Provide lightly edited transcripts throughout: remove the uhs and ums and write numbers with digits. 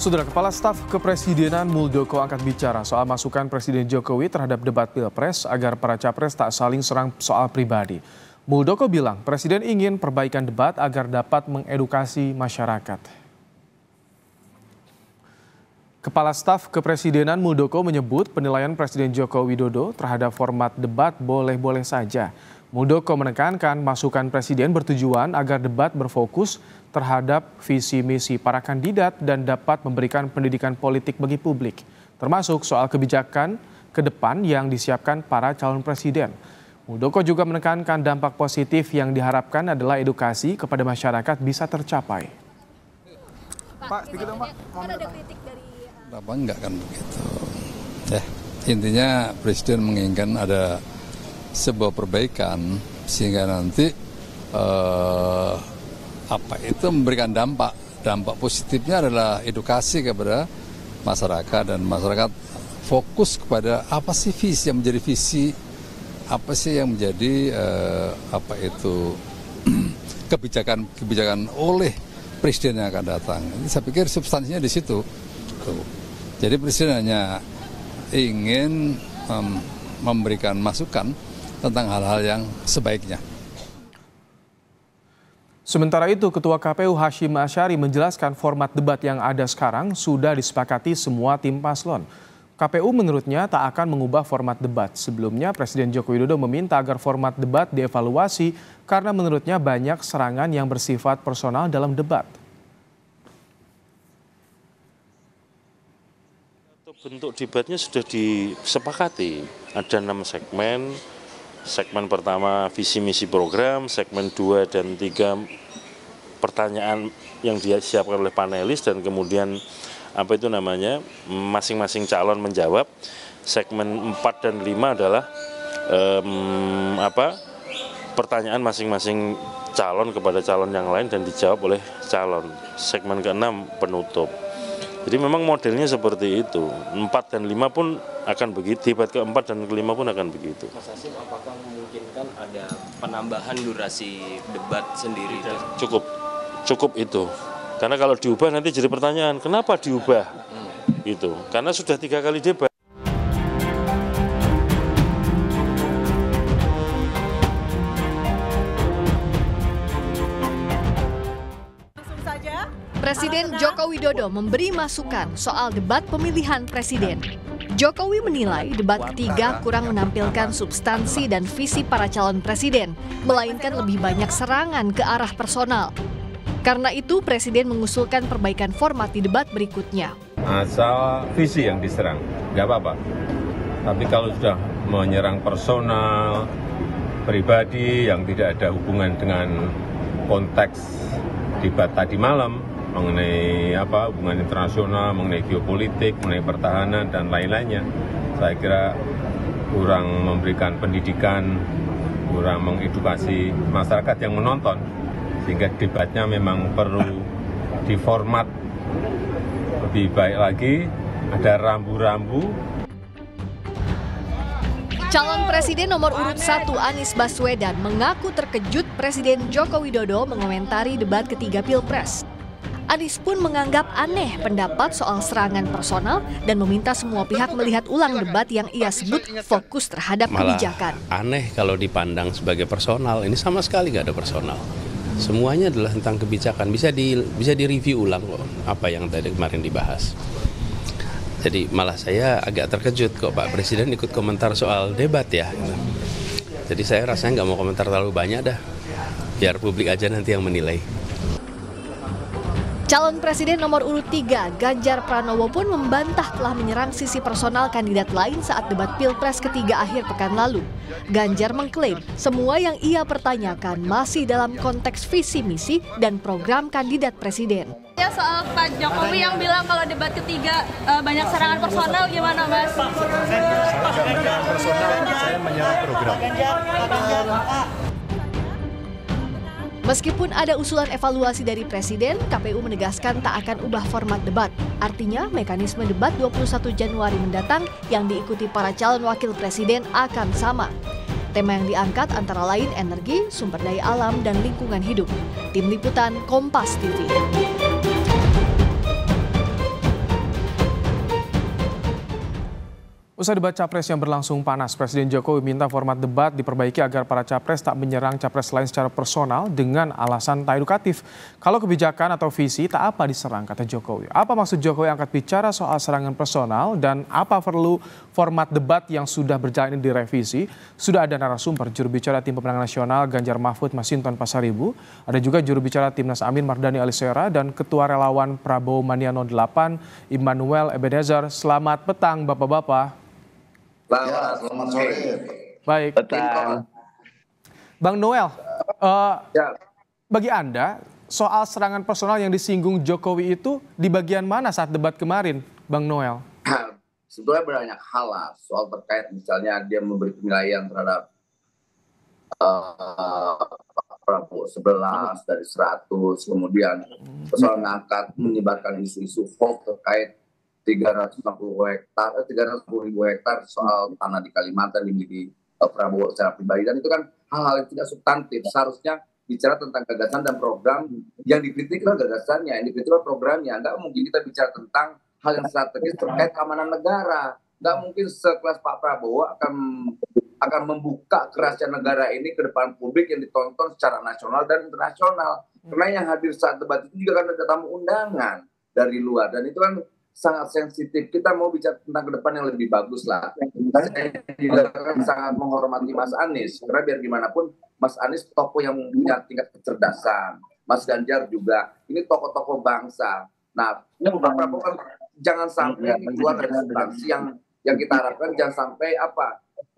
Saudara Kepala Staf Kepresidenan Muldoko angkat bicara soal masukan Presiden Jokowi terhadap debat Pilpres agar para capres tak saling serang soal pribadi. Muldoko bilang Presiden ingin perbaikan debat agar dapat mengedukasi masyarakat. Kepala Staf Kepresidenan Muldoko menyebut penilaian Presiden Joko Widodo terhadap format debat boleh-boleh saja. Muldoko menekankan masukan Presiden bertujuan agar debat berfokus terhadap visi misi para kandidat dan dapat memberikan pendidikan politik bagi publik, termasuk soal kebijakan ke depan yang disiapkan para calon presiden. Muldoko juga menekankan dampak positif yang diharapkan adalah edukasi kepada masyarakat bisa tercapai. Pak, sedikit dong Pak. Ada kritik dari apa enggak kan begitu. Intinya Presiden menginginkan ada sebuah perbaikan sehingga nanti memberikan dampak positifnya adalah edukasi kepada masyarakat dan masyarakat fokus kepada apa sih visi yang menjadi visi, apa sih yang menjadi kebijakan oleh Presiden yang akan datang. Saya pikir substansinya di situ. Jadi Presiden hanya ingin memberikan masukan tentang hal-hal yang sebaiknya. Sementara itu, Ketua KPU Hashim Asyari menjelaskan format debat yang ada sekarang sudah disepakati semua tim paslon. KPU menurutnya tak akan mengubah format debat. Sebelumnya, Presiden Joko Widodo meminta agar format debat dievaluasi karena menurutnya banyak serangan yang bersifat personal dalam debat. Bentuk debatnya sudah disepakati, ada 6 segmen. Segmen pertama visi misi program, segmen 2 dan 3 pertanyaan yang disiapkan oleh panelis dan kemudian masing-masing calon menjawab. Segmen 4 dan 5 adalah pertanyaan masing-masing calon kepada calon yang lain dan dijawab oleh calon. Segmen ke-6 penutup. Jadi memang modelnya seperti itu. 4 dan 5 pun akan begitu, debat ke-4 dan ke-5 pun akan begitu. Mas Hashim, apakah memungkinkan ada penambahan durasi debat sendiri? Cukup itu. Karena kalau diubah nanti jadi pertanyaan, kenapa diubah? Gitu. Karena sudah 3 kali debat. Presiden Joko Widodo memberi masukan soal debat pemilihan presiden. Jokowi menilai debat ketiga kurang menampilkan substansi dan visi para calon presiden, melainkan lebih banyak serangan ke arah personal. Karena itu, Presiden mengusulkan perbaikan format di debat berikutnya. Asal visi yang diserang, nggak apa-apa. Tapi kalau sudah menyerang personal, pribadi yang tidak ada hubungan dengan konteks debat tadi malam, mengenai hubungan internasional, mengenai geopolitik, mengenai pertahanan, dan lain-lainnya. Saya kira kurang memberikan pendidikan, kurang mengedukasi masyarakat yang menonton, sehingga debatnya memang perlu diformat lebih baik lagi, ada rambu-rambu. Calon Presiden nomor urut 1 Anies Baswedan mengaku terkejut Presiden Joko Widodo mengomentari debat ketiga Pilpres. Anies pun menganggap aneh pendapat soal serangan personal dan meminta semua pihak melihat ulang debat yang ia sebut fokus terhadap kebijakan. Aneh kalau dipandang sebagai personal, ini sama sekali nggak ada personal. Semuanya adalah tentang kebijakan, bisa direview ulang kok apa yang tadi kemarin dibahas. Jadi malah saya agak terkejut kok Pak Presiden ikut komentar soal debat ya. Jadi saya rasanya nggak mau komentar terlalu banyak dah, biar publik aja nanti yang menilai. Calon Presiden nomor urut 3, Ganjar Pranowo pun membantah telah menyerang sisi personal kandidat lain saat debat Pilpres ketiga akhir pekan lalu. Ganjar mengklaim semua yang ia pertanyakan masih dalam konteks visi misi dan program kandidat presiden. Ya, soal Pak Jokowi yang bilang kalau debat ketiga banyak serangan personal, gimana Mas? Saya personal, saya menyerang program. Meskipun ada usulan evaluasi dari Presiden, KPU menegaskan tak akan ubah format debat. Artinya, mekanisme debat 21 Januari mendatang yang diikuti para calon wakil presiden akan sama. Tema yang diangkat antara lain energi, sumber daya alam, dan lingkungan hidup. Tim Liputan Kompas TV. Usai debat capres yang berlangsung panas, Presiden Jokowi minta format debat diperbaiki agar para capres tak menyerang capres lain secara personal dengan alasan tak edukatif. Kalau kebijakan atau visi tak apa diserang, kata Jokowi. Apa maksud Jokowi angkat bicara soal serangan personal dan apa perlu format debat yang sudah berjalan ini direvisi? Sudah ada narasumber juru bicara Tim Pemenangan Nasional Ganjar Mahfud Masinton Pasaribu, ada juga juru bicara Timnas Amin Mardhani Alisera dan Ketua Relawan Prabowo Mania 08 Immanuel Ebenezer. Selamat petang Bapak-Bapak. Ya, selamat sore. Baik. Bang Noel, bagi Anda soal serangan personal yang disinggung Jokowi itu di bagian mana saat debat kemarin, Bang Noel? Sebetulnya banyak hal lah soal terkait misalnya dia memberi penilaian terhadap Prabowo 11 dari 100, kemudian soal ngangkat menyebarkan isu-isu hoax terkait 360 ribu hektar soal tanah di Kalimantan dimiliki Prabowo secara pribadi, dan itu kan hal-hal yang tidak substantif. Seharusnya bicara tentang gagasan dan program. Yang dikritik adalah gagasannya, yang dikritik adalah programnya. Nggak mungkin kita bicara tentang hal yang strategis terkait keamanan negara. Nggak mungkin sekelas Pak Prabowo akan membuka kerahasiaan negara ini ke depan publik yang ditonton secara nasional dan internasional. Karena yang hadir saat debat itu juga kan ada tamu undangan dari luar, dan itu kan sangat sensitif. Kita mau bicara tentang ke depan yang lebih bagus lah. Saya juga kan sangat menghormati Mas Anies, karena biar gimana pun Mas Anies tokoh yang punya tingkat kecerdasan. Mas Ganjar juga, ini tokoh-tokoh bangsa. Nah, Pak Prabowo kan jangan sampai keluar dari substansi yang kita harapkan, jangan sampai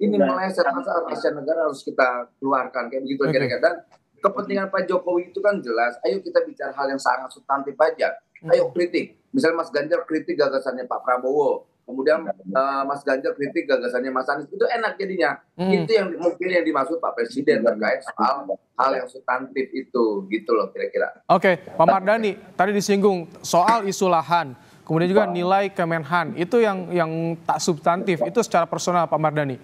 ini meleset, masa rahasia negara harus kita keluarkan kayak begitu kira-kira. Dan kepentingan Pak Jokowi itu kan jelas. Ayo kita bicara hal yang sangat substantif aja. Ayo kritik. Misalnya Mas Ganjar kritik gagasannya Pak Prabowo, kemudian Mas Ganjar kritik gagasannya Mas Anies, itu enak jadinya. Itu yang mungkin yang dimaksud Pak Presiden terkait soal hal yang substantif itu, gitu loh kira-kira. Oke, Pak Mardhani tadi disinggung soal isu lahan, kemudian juga nilai Kemenhan, itu yang tak substantif, itu secara personal Pak Mardhani.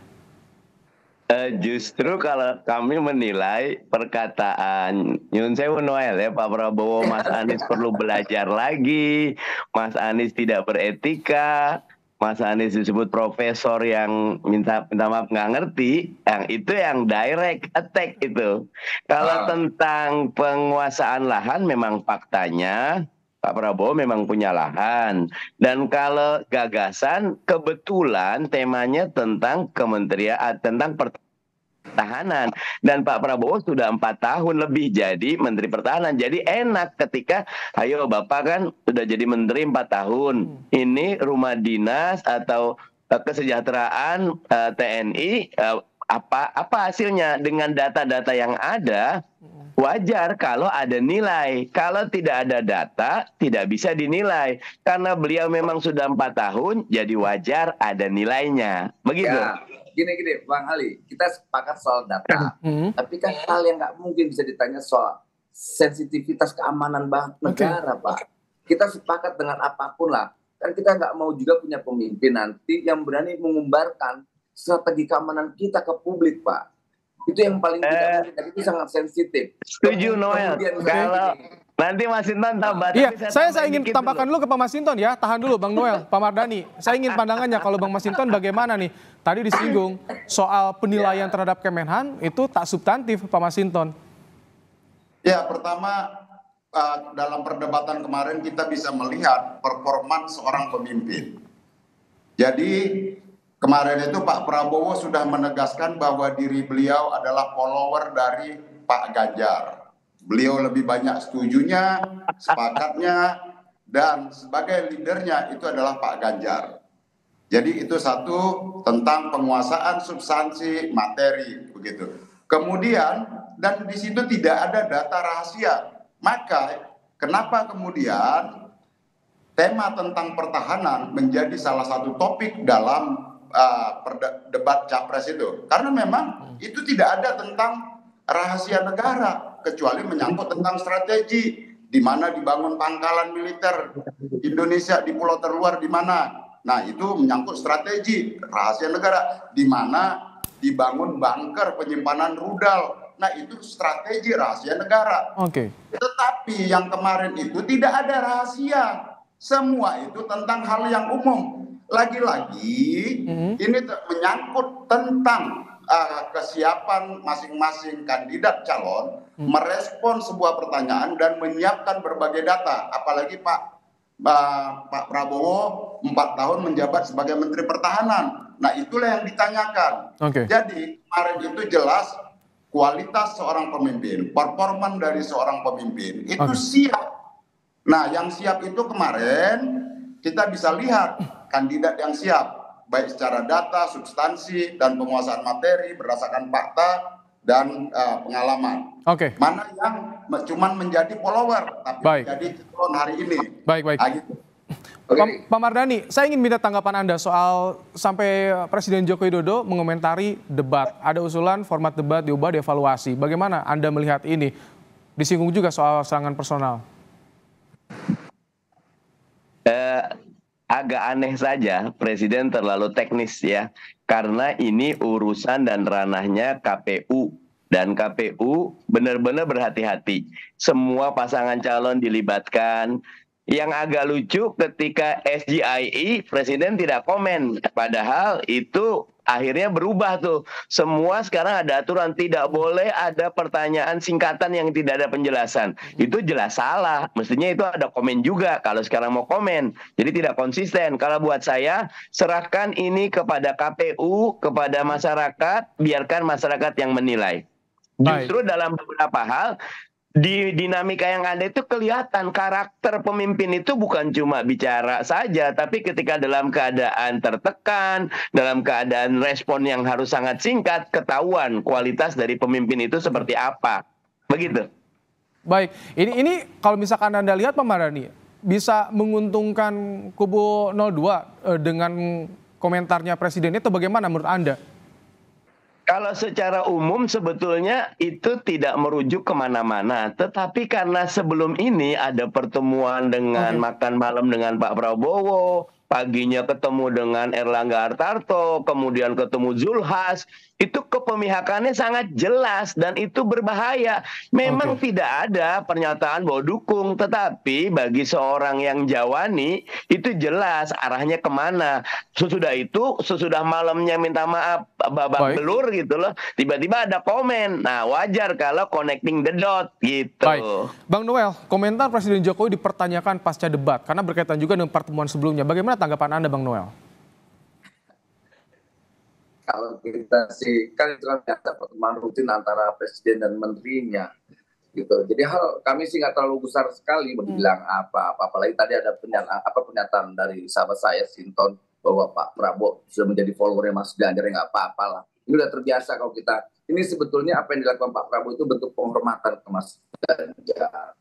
Justru kalau kami menilai perkataan Nyun Sewu Noel ya, Pak Prabowo, Mas Anies perlu belajar lagi, Mas Anies tidak beretika, Mas Anies disebut profesor yang minta maaf nggak ngerti, yang itu yang direct attack itu. Kalau tentang penguasaan lahan memang faktanya Pak Prabowo memang punya lahan. Dan kalau gagasan, kebetulan temanya tentang tentang pertahanan. Dan Pak Prabowo sudah 4 tahun lebih jadi Menteri Pertahanan. Jadi enak ketika, ayo Bapak kan sudah jadi Menteri 4 tahun. Ini rumah dinas atau kesejahteraan TNI, apa hasilnya dengan data-data yang ada? Wajar kalau ada nilai. Kalau tidak ada data, tidak bisa dinilai. Karena beliau memang sudah 4 tahun, jadi wajar ada nilainya. Begitu. Ya, gini, Bang Ali, kita sepakat soal data. Tapi kan hal yang nggak mungkin bisa ditanya soal sensitivitas keamanan negara, Pak. Kita sepakat dengan apapun lah. Kan kita nggak mau juga punya pemimpin nanti yang berani mengumbarkan strategi keamanan kita ke publik, Pak. Itu yang paling tidak mungkin, dan itu sangat sensitif. Setuju Noel. Kalau nanti Mas Sinton tambah. Iya, saya ingin tambahkan dulu ke Pak Mas Sinton ya. Tahan dulu Bang Noel, Pak Mardhani. Saya ingin pandangannya kalau Bang Mas Sinton bagaimana nih? Tadi disinggung soal penilaian terhadap Kemenhan itu tak substantif Pak Mas Sinton. Ya, pertama dalam perdebatan kemarin kita bisa melihat performan seorang pemimpin. Jadi kemarin itu Pak Prabowo sudah menegaskan bahwa diri beliau adalah follower dari Pak Ganjar. Beliau lebih banyak setujunya, sepakatnya, dan sebagai leadernya itu adalah Pak Ganjar. Jadi itu satu tentang penguasaan substansi materi begitu. Kemudian dan di situ tidak ada data rahasia. Maka kenapa kemudian tema tentang pertahanan menjadi salah satu topik dalam debat capres itu? Karena memang itu tidak ada tentang rahasia negara kecuali menyangkut tentang strategi, di mana dibangun pangkalan militer Indonesia di pulau terluar di mana. Nah, itu menyangkut strategi rahasia negara, di mana dibangun bunker penyimpanan rudal. Nah, itu strategi rahasia negara. Oke. Tetapi yang kemarin itu tidak ada rahasia. Semua itu tentang hal yang umum. lagi-lagi ini menyangkut tentang kesiapan masing-masing kandidat calon merespon sebuah pertanyaan dan menyiapkan berbagai data. Apalagi Pak Prabowo 4 tahun menjabat sebagai Menteri Pertahanan. Nah, itulah yang ditanyakan. Jadi kemarin itu jelas kualitas seorang pemimpin, performan dari seorang pemimpin itu siap. Nah, yang siap itu kemarin kita bisa lihat kandidat yang siap, baik secara data, substansi, dan penguasaan materi berdasarkan fakta dan pengalaman. Mana yang cuma menjadi follower, tapi menjadi calon hari ini. Baik. Pak Mardhani, saya ingin minta tanggapan Anda soal sampai Presiden Joko Widodo mengomentari debat. Ada usulan format debat diubah, dievaluasi. Bagaimana Anda melihat ini? Disinggung juga soal serangan personal. Agak aneh saja Presiden terlalu teknis ya, karena ini urusan dan ranahnya KPU, dan KPU benar-benar berhati-hati. Semua pasangan calon dilibatkan. Yang agak lucu ketika SGIE Presiden tidak komen, padahal itu akhirnya berubah tuh. Semua sekarang ada aturan, tidak boleh ada pertanyaan singkatan yang tidak ada penjelasan. Itu jelas salah. Mestinya itu ada komen juga kalau sekarang mau komen. Jadi tidak konsisten. Kalau buat saya, serahkan ini kepada KPU, kepada masyarakat, biarkan masyarakat yang menilai. Justru dalam beberapa hal, di dinamika yang ada itu kelihatan karakter pemimpin itu bukan cuma bicara saja, tapi ketika dalam keadaan tertekan, dalam keadaan respon yang harus sangat singkat, ketahuan kualitas dari pemimpin itu seperti apa. Begitu. Baik, ini kalau misalkan Anda lihat Pak Mardhani, bisa menguntungkan kubu 02 dengan komentarnya Presiden itu bagaimana menurut Anda? Kalau secara umum sebetulnya itu tidak merujuk kemana-mana. Tetapi karena sebelum ini ada pertemuan dengan makan malam dengan Pak Prabowo, paginya ketemu dengan Erlangga Hartarto, kemudian ketemu Zulhas, itu kepemihakannya sangat jelas dan itu berbahaya. Memang tidak ada pernyataan bahwa dukung, tetapi bagi seorang yang jawani itu jelas arahnya kemana. Sesudah itu, sesudah malamnya minta maaf babak belur gitu loh, tiba-tiba ada komen. Nah, wajar kalau connecting the dot gitu. Baik, Bang Noel, komentar Presiden Jokowi dipertanyakan pasca debat karena berkaitan juga dengan pertemuan sebelumnya. Bagaimana tanggapan Anda, Bang Noel? Kalau kita sih kan itu kan biasa pertemuan rutin antara presiden dan menterinya gitu. Jadi kami sih nggak terlalu besar sekali bilang apa. Apalagi tadi ada pernyataan dari sahabat saya Sinton bahwa Pak Prabowo sudah menjadi followernya Mas Ganjar, nggak apa-apa lah. Ini udah terbiasa kalau kita. Ini sebetulnya apa yang dilakukan Pak Prabowo itu bentuk penghormatan ke Mas Ganjar,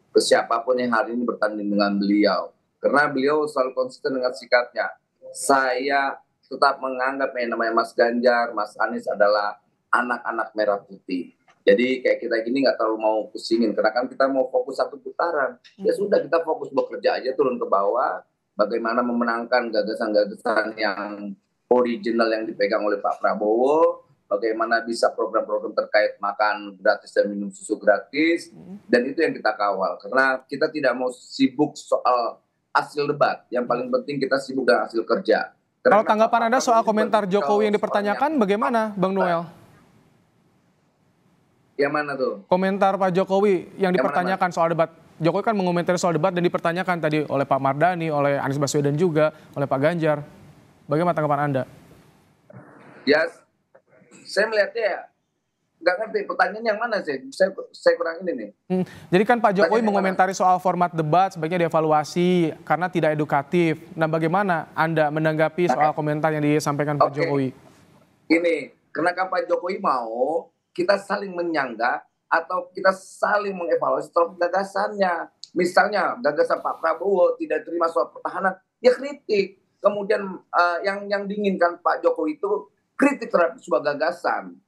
ke siapapun yang hari ini bertanding dengan beliau. Karena beliau selalu konsisten dengan sikapnya. Saya tetap menganggap yang namanya Mas Ganjar, Mas Anies adalah anak-anak merah putih. Jadi kayak kita gini nggak terlalu mau pusingin, karena kan kita mau fokus satu putaran. Ya sudah, kita fokus bekerja aja, turun ke bawah, bagaimana memenangkan gagasan-gagasan yang original yang dipegang oleh Pak Prabowo, bagaimana bisa program-program terkait makan gratis dan minum susu gratis, dan itu yang kita kawal. Karena kita tidak mau sibuk soal hasil debat, yang paling penting kita sibuk dengan hasil kerja. Kalau tanggapan Anda soal komentar Jokowi yang dipertanyakan bagaimana, Bang Noel? Yang mana tuh? Komentar Pak Jokowi yang dipertanyakan soal debat. Jokowi kan mengomentari soal debat dan dipertanyakan tadi oleh Pak Mardhani, oleh Anies Baswedan juga, oleh Pak Ganjar. Bagaimana tanggapan Anda? Ya, saya melihatnya ya, nggak ngerti pertanyaan yang mana sih. Saya kurang ini nih. Jadi kan Pak Jokowi mengomentari soal format debat sebaiknya dievaluasi karena tidak edukatif. Nah, bagaimana Anda menanggapi soal komentar yang disampaikan Pak Jokowi? Ini, karena Pak Jokowi mau kita saling menyanggah atau kita saling mengevaluasi terhadap gagasannya. Misalnya gagasan Pak Prabowo tidak terima soal pertahanan, ya kritik. Kemudian yang diinginkan Pak Jokowi itu kritik terhadap sebuah gagasan,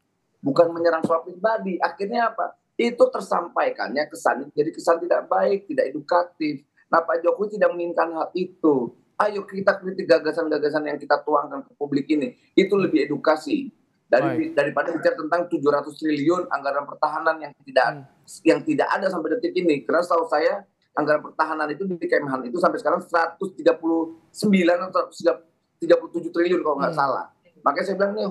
bukan menyerang soal pribadi. Akhirnya apa? Itu tersampaikannya kesan jadi kesan tidak baik, tidak edukatif. Nah, Pak Jokowi tidak menginginkan hal itu. Ayo kita kritik gagasan-gagasan yang kita tuangkan ke publik ini. Itu lebih edukasi daripada bicara tentang 700 triliun anggaran pertahanan yang tidak ada sampai detik ini. Karena setahu saya anggaran pertahanan itu di Kemhan itu sampai sekarang 139 atau 37 triliun kalau nggak salah. Makanya saya bilang nih,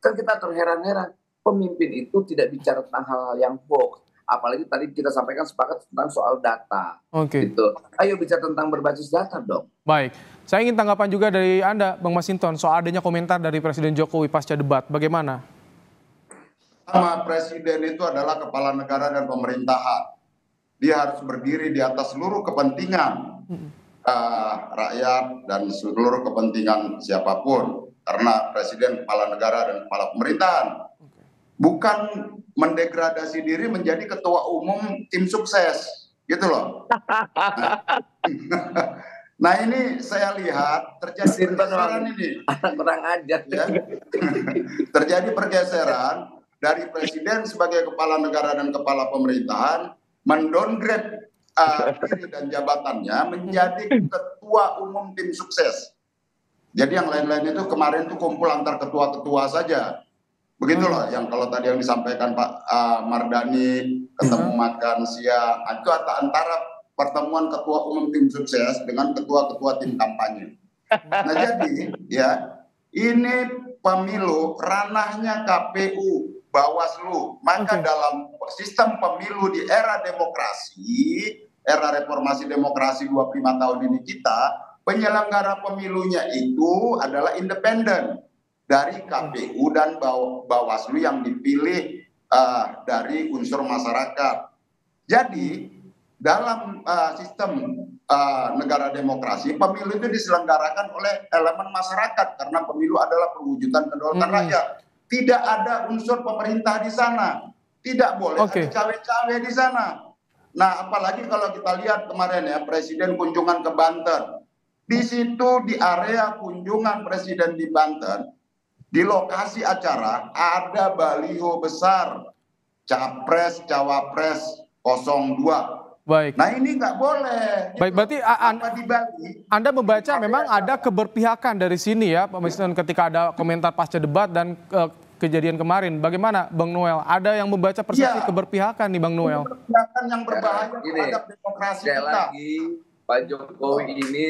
kan kita terheran-heran. Pemimpin itu tidak bicara tentang hal-hal yang hoax. Apalagi tadi kita sampaikan sepakat tentang soal data. Gitu. Ayo bicara tentang berbasis data dong. Baik, saya ingin tanggapan juga dari Anda, Bang Masinton, soal adanya komentar dari Presiden Jokowi pasca debat. Bagaimana? Sama presiden itu adalah kepala negara dan pemerintahan. Dia harus berdiri di atas seluruh kepentingan rakyat dan seluruh kepentingan siapapun. Karena presiden kepala negara dan kepala pemerintahan. Bukan mendegradasi diri menjadi ketua umum tim sukses. Gitu loh. Nah ini saya lihat terjadi pergeseran ini. Kurang ajar. Ya. Terjadi pergeseran dari presiden sebagai kepala negara dan kepala pemerintahan mendowngrade diri dan jabatannya menjadi ketua umum tim sukses. Jadi yang lain-lain itu kemarin tuh kumpul antar ketua-ketua saja. Begitulah yang kalau tadi yang disampaikan Pak Mardhani ketemu makan siang itu antara pertemuan ketua umum tim sukses dengan ketua-ketua tim kampanye. Nah jadi ya ini pemilu ranahnya KPU, Bawaslu. Maka dalam sistem pemilu di era demokrasi, era reformasi demokrasi 25 tahun ini kita, penyelenggara pemilunya itu adalah independen dari KPU dan Bawaslu yang dipilih dari unsur masyarakat. Jadi dalam sistem negara demokrasi, pemilu itu diselenggarakan oleh elemen masyarakat karena pemilu adalah perwujudan kedaulatan rakyat. Tidak ada unsur pemerintah di sana, tidak boleh ada cawe-cawe di sana. Nah, apalagi kalau kita lihat kemarin ya Presiden kunjungan ke Banten, di situ di area kunjungan Presiden di Banten, di lokasi acara ada baliho besar Capres Cawapres 02. Baik. Nah ini nggak boleh. Baik, berarti Anda membaca memang ada keberpihakan dari sini ya, Pak Masinton, ketika ada komentar pasca debat dan kejadian kemarin. Bagaimana, Bang Noel? Ada yang membaca persepsi keberpihakan nih, Bang Noel? Keberpihakan yang berbahaya terhadap demokrasi kita. Lagi, Pak Jokowi ini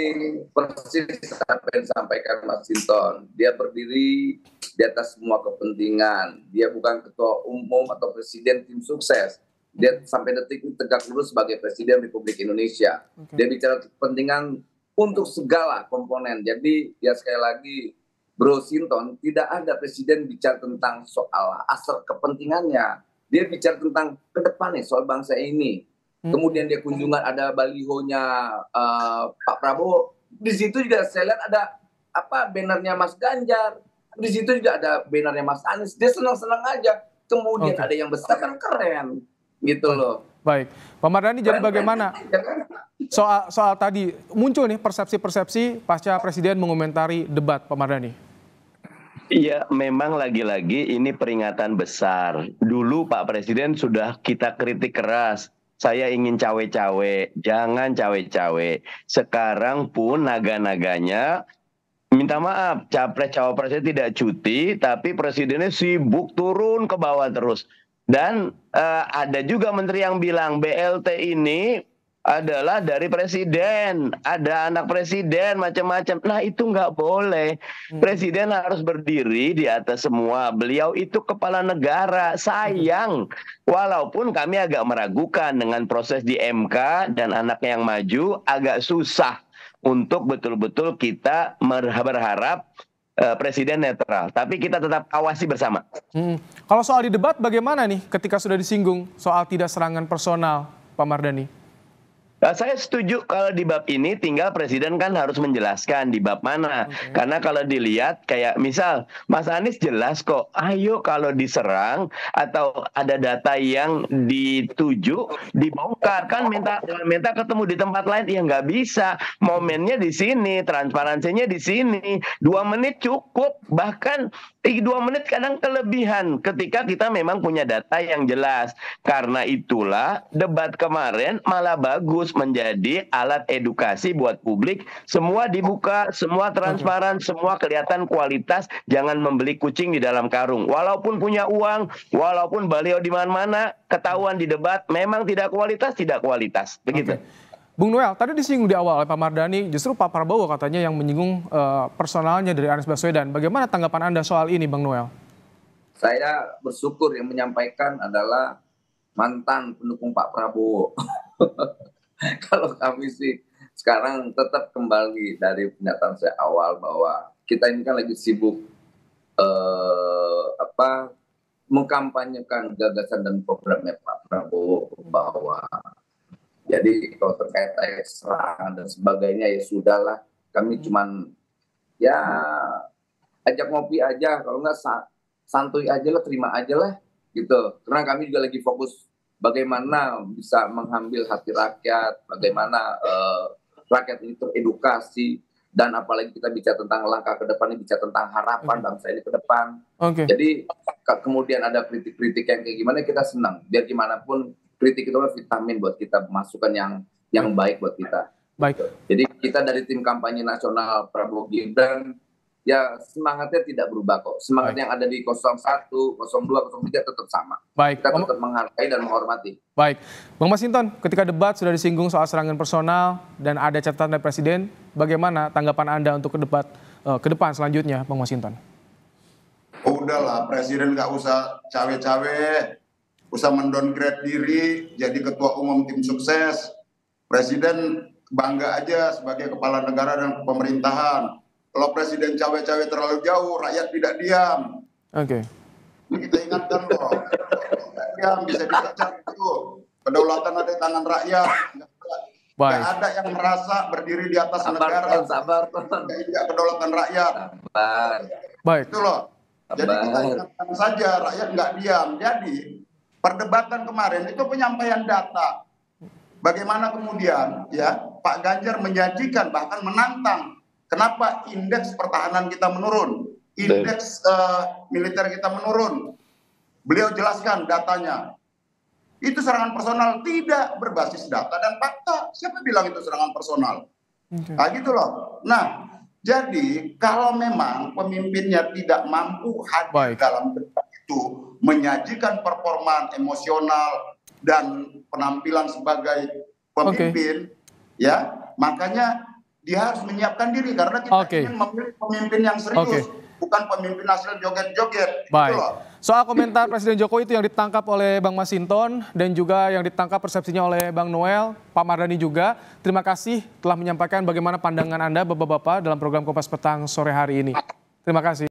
persis apa yang disampaikan Mas Masinton. Dia berdiri di atas semua kepentingan. Dia bukan ketua umum atau presiden tim sukses. Dia sampai detik ini tegak lurus sebagai Presiden Republik Indonesia. Dia bicara kepentingan untuk segala komponen. Jadi ya sekali lagi Bro Sinton, tidak ada presiden bicara tentang soal asal kepentingannya. Dia bicara tentang ke depannya soal bangsa ini. Kemudian dia kunjungan ada balihonya Pak Prabowo. Di situ juga saya lihat ada bannernya Mas Ganjar. Di situ juga ada bannernya Mas Anies. Dia senang-senang aja. Kemudian ada yang besar kan keren. Gitu loh. Baik, Pak Mardhani, jadi bagaimana soal tadi muncul nih persepsi-persepsi pasca Presiden mengomentari debat, Pak Mardhani? Iya, memang lagi-lagi ini peringatan besar. Dulu Pak Presiden sudah kita kritik keras. Saya ingin cawe-cawe, jangan cawe-cawe. Sekarang pun naga-naganya minta maaf, capres-cawapresnya tidak cuti, tapi presidennya sibuk turun ke bawah terus. Dan ada juga menteri yang bilang BLT ini adalah dari presiden, ada anak presiden, macam-macam. Nah itu nggak boleh. Presiden harus berdiri di atas semua. Beliau itu kepala negara. Sayang, walaupun kami agak meragukan dengan proses di MK dan anaknya yang maju, agak susah untuk betul-betul kita berharap presiden netral, tapi kita tetap awasi bersama. Kalau soal di debat bagaimana nih ketika sudah disinggung soal tidak serangan personal, Pak Mardhani? Saya setuju kalau di bab ini tinggal presiden kan harus menjelaskan di bab mana. Karena kalau dilihat kayak misal Mas Anies jelas kok, ayo kalau diserang atau ada data yang dituju dibongkar, kan minta ketemu di tempat lain, ya nggak bisa. Momennya di sini, transparansinya di sini. 2 menit cukup, bahkan 2 menit kadang kelebihan ketika kita memang punya data yang jelas. Karena itulah debat kemarin malah bagus, menjadi alat edukasi buat publik. Semua dibuka, semua transparan, semua kelihatan kualitas. Jangan membeli kucing di dalam karung. Walaupun punya uang, walaupun beliau di mana-mana, ketahuan di debat memang tidak kualitas, tidak kualitas. Begitu. Bung Noel, tadi disinggung di awal oleh Pak Mardhani, justru Pak Prabowo katanya yang menyinggung personalnya dari Anies Baswedan. Bagaimana tanggapan Anda soal ini, Bang Noel? Saya bersyukur yang menyampaikan adalah mantan pendukung Pak Prabowo. Kalau kami sih sekarang tetap kembali dari pernyataan saya awal bahwa kita ini kan lagi sibuk mengkampanyekan gagasan dan programnya Pak Prabowo, bahwa jadi kalau terkait serangan dan sebagainya ya sudahlah, kami cuman ya ajak ngopi aja, kalau nggak santuy aja lah, terima aja lah gitu. Karena kami juga lagi fokus bagaimana bisa mengambil hati rakyat, bagaimana rakyat ini teredukasi, dan apalagi kita bicara tentang langkah ke depan, ini bicara tentang harapan bangsa ini ke depan. Jadi kemudian ada kritik-kritik yang kayak gimana, kita senang. Biar gimana pun kritik itu adalah vitamin buat kita, masukan yang baik buat kita. Baik. Jadi kita dari tim kampanye nasional Prabowo Gibran, ya semangatnya tidak berubah kok. Semangat yang ada di 01, 02, 03 tetap sama. Baik. Kita tetap menghargai dan menghormati. Baik. Bang Masinton, ketika debat sudah disinggung soal serangan personal dan ada catatan dari Presiden, bagaimana tanggapan Anda untuk ke depan selanjutnya, Bang Masinton? Udahlah, Presiden nggak usah cawe-cawe, usah mendowngrade diri jadi ketua umum tim sukses. Presiden bangga aja sebagai kepala negara dan pemerintahan. Kalau Presiden cawe-cawe terlalu jauh, rakyat tidak diam. Ini kita ingatkan loh. Tidak diam, bisa dipecat itu. Kedaulatan ada di tangan rakyat. Tidak ada yang merasa berdiri di atas negara. Sabar. Tidak kedaulatan rakyat. Baik. Itu loh. Jadi kita ingatkan saja, rakyat nggak diam. Jadi perdebatan kemarin itu penyampaian data. Bagaimana kemudian ya Pak Ganjar menjanjikan bahkan menantang. Kenapa indeks pertahanan kita menurun, indeks militer kita menurun? Beliau jelaskan datanya. Itu serangan personal tidak berbasis data dan fakta. Siapa bilang itu serangan personal? Nah gitu loh. Nah, jadi kalau memang pemimpinnya tidak mampu hadir dalam debat itu, menyajikan performa emosional dan penampilan sebagai pemimpin, ya makanya dia harus menyiapkan diri, karena kita ingin memilih pemimpin yang serius, bukan pemimpin hasil joget-joget. Baik. Soal komentar Presiden Jokowi itu yang ditangkap oleh Bang Masinton dan juga yang ditangkap persepsinya oleh Bang Noel, Pak Mardhani juga. Terima kasih telah menyampaikan bagaimana pandangan Anda Bapak-bapak dalam program Kompas Petang sore hari ini. Terima kasih.